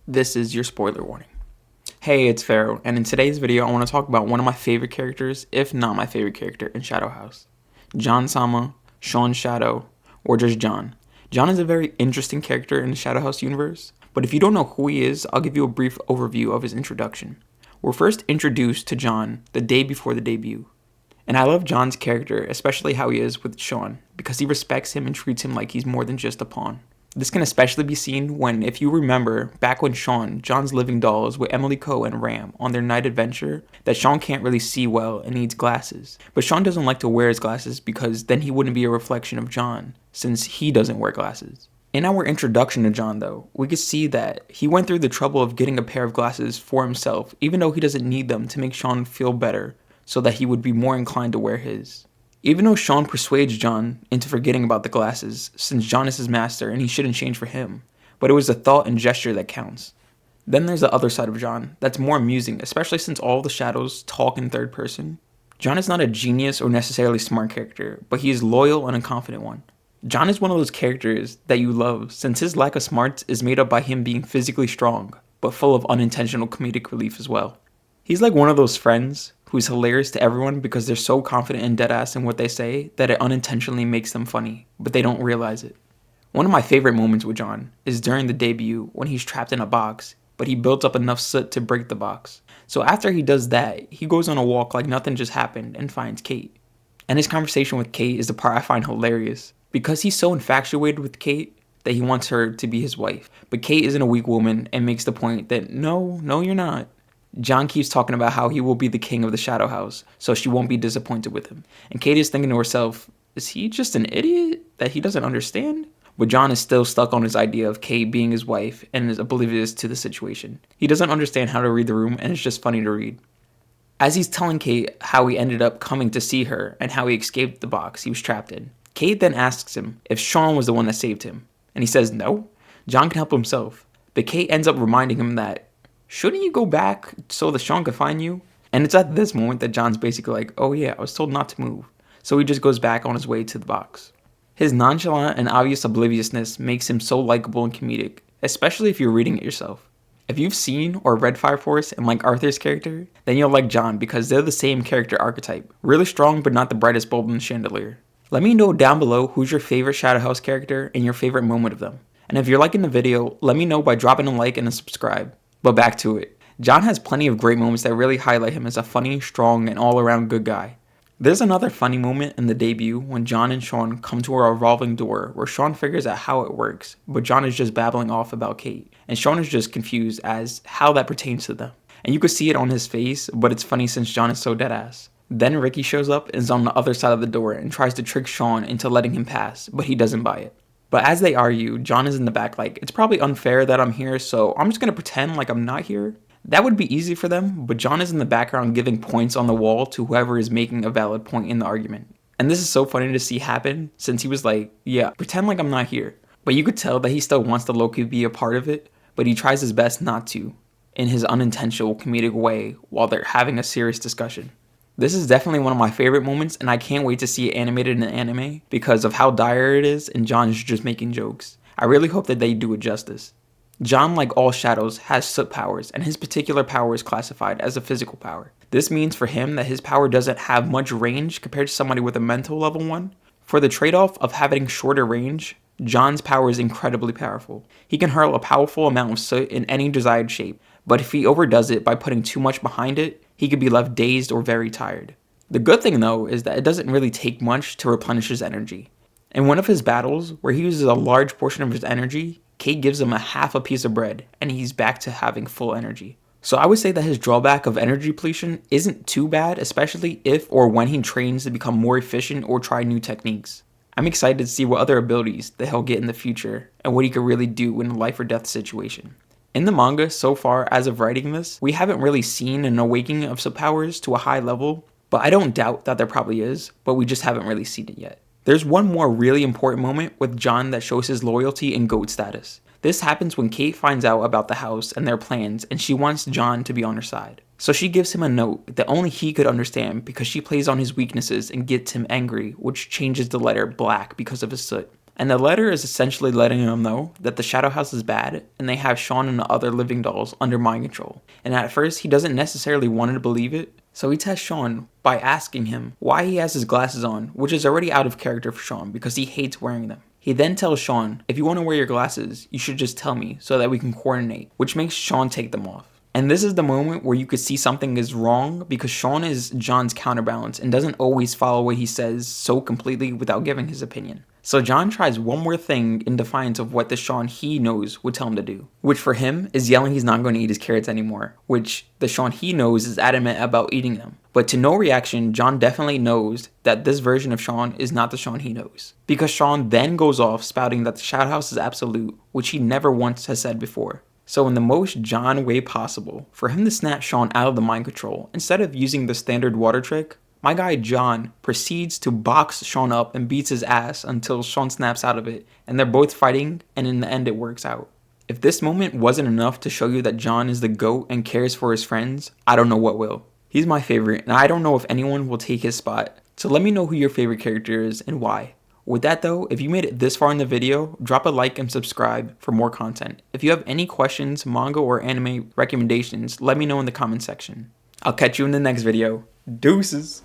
This is your spoiler warning. Hey, it's Pharaoh, and in today's video I want to talk about one of my favorite characters, if not my favorite character in Shadow House. John Sama, Sean Shadow, or just John. John is a very interesting character in the Shadow House universe, but if you don't know who he is, I'll give you a brief overview of his introduction. We're first introduced to John the day before the debut. And I love John's character, especially how he is with Sean, because he respects him and treats him like he's more than just a pawn. This can especially be seen when, if you remember, back when John's living dolls with Emily Coe and Ram on their night adventure, that Sean can't really see well and needs glasses. But Sean doesn't like to wear his glasses because then he wouldn't be a reflection of John, since he doesn't wear glasses. In our introduction to John though, we could see that he went through the trouble of getting a pair of glasses for himself, even though he doesn't need them to make Sean feel better, so that he would be more inclined to wear his. Even though Sean persuades John into forgetting about the glasses, since John is his master and he shouldn't change for him, but it was the thought and gesture that counts. Then there's the other side of John, that's more amusing, especially since all the shadows talk in third person. John is not a genius or necessarily smart character, but he is loyal and a confident one. John is one of those characters that you love, since his lack of smarts is made up by him being physically strong, but full of unintentional comedic relief as well. He's like one of those friends who's hilarious to everyone because they're so confident and deadass in what they say that it unintentionally makes them funny, but they don't realize it. One of my favorite moments with John is during the debut when he's trapped in a box, but he builds up enough soot to break the box. So after he does that, he goes on a walk like nothing just happened and finds Kate. And his conversation with Kate is the part I find hilarious, because he's so infatuated with Kate that he wants her to be his wife. But Kate isn't a weak woman and makes the point that no, you're not. John keeps talking about how he will be the king of the Shadow House, so she won't be disappointed with him. And Kate is thinking to herself, is he just an idiot that he doesn't understand? But John is still stuck on his idea of Kate being his wife and is oblivious to the situation. He doesn't understand how to read the room, and it's just funny to read. As he's telling Kate how he ended up coming to see her and how he escaped the box he was trapped in, Kate then asks him if Sean was the one that saved him. And he says no, John can help himself. But Kate ends up reminding him that shouldn't you go back so that Sean could find you? And it's at this moment that John's basically like, oh yeah, I was told not to move. So he just goes back on his way to the box. His nonchalant and obvious obliviousness makes him so likable and comedic, especially if you're reading it yourself. If you've seen or read Fire Force and like Arthur's character, then you'll like John because they're the same character archetype. Really strong but not the brightest bulb in the chandelier. Let me know down below who's your favorite Shadow House character and your favorite moment of them. And if you're liking the video, let me know by dropping a like and a subscribe. But back to it. John has plenty of great moments that really highlight him as a funny, strong, and all-around good guy. There's another funny moment in the debut when John and Sean come to a revolving door where Sean figures out how it works, but John is just babbling off about Kate, and Sean is just confused as how that pertains to them. And you can see it on his face, but it's funny since John is so deadass. Then Ricky shows up and is on the other side of the door and tries to trick Sean into letting him pass, but he doesn't buy it. But as they argue, John is in the back like, it's probably unfair that I'm here, so I'm just going to pretend like I'm not here. That would be easy for them, but John is in the background giving points on the wall to whoever is making a valid point in the argument. And this is so funny to see happen, since he was like, yeah, pretend like I'm not here. But you could tell that he still wants to low-key be a part of it, but he tries his best not to, in his unintentional comedic way while they're having a serious discussion. This is definitely one of my favorite moments, and I can't wait to see it animated in anime because of how dire it is and John is just making jokes. I really hope that they do it justice. John, like all shadows, has soot powers, and his particular power is classified as a physical power. This means for him that his power doesn't have much range compared to somebody with a mental level 1. For the trade-off of having shorter range, John's power is incredibly powerful. He can hurl a powerful amount of soot in any desired shape, but if he overdoes it by putting too much behind it, he could be left dazed or very tired. The good thing though is that it doesn't really take much to replenish his energy. In one of his battles, where he uses a large portion of his energy, Kate gives him a half a piece of bread, and he's back to having full energy. So I would say that his drawback of energy depletion isn't too bad, especially if or when he trains to become more efficient or try new techniques. I'm excited to see what other abilities that he'll get in the future, and what he could really do in a life or death situation. In the manga, so far as of writing this, we haven't really seen an awakening of soot powers to a high level, but I don't doubt that there probably is, but we just haven't really seen it yet. There's one more really important moment with John that shows his loyalty and GOAT status. This happens when Kate finds out about the house and their plans, and she wants John to be on her side. So she gives him a note that only he could understand because she plays on his weaknesses and gets him angry, which changes the letter black because of his soot. And the letter is essentially letting him know that the Shadow House is bad and they have Sean and the other living dolls under mind control. And at first, he doesn't necessarily want to believe it, so he tests Sean by asking him why he has his glasses on, which is already out of character for Sean because he hates wearing them. He then tells Sean, if you want to wear your glasses, you should just tell me so that we can coordinate, which makes Sean take them off. And this is the moment where you could see something is wrong because Sean is John's counterbalance and doesn't always follow what he says so completely without giving his opinion. So John tries one more thing in defiance of what the Sean he knows would tell him to do, which for him is yelling he's not going to eat his carrots anymore, which the Sean he knows is adamant about eating them. But to no reaction, John definitely knows that this version of Sean is not the Sean he knows. Because Sean then goes off spouting that the Shadow House is absolute, which he never once has said before. So in the most John way possible, for him to snap Sean out of the mind control, instead of using the standard water trick, my guy John proceeds to box Sean up and beats his ass until Sean snaps out of it, and they're both fighting, and in the end it works out. If this moment wasn't enough to show you that John is the GOAT and cares for his friends, I don't know what will. He's my favorite, and I don't know if anyone will take his spot, so let me know who your favorite character is and why. With that though, if you made it this far in the video, drop a like and subscribe for more content. If you have any questions, manga or anime recommendations, let me know in the comment section. I'll catch you in the next video. Deuces!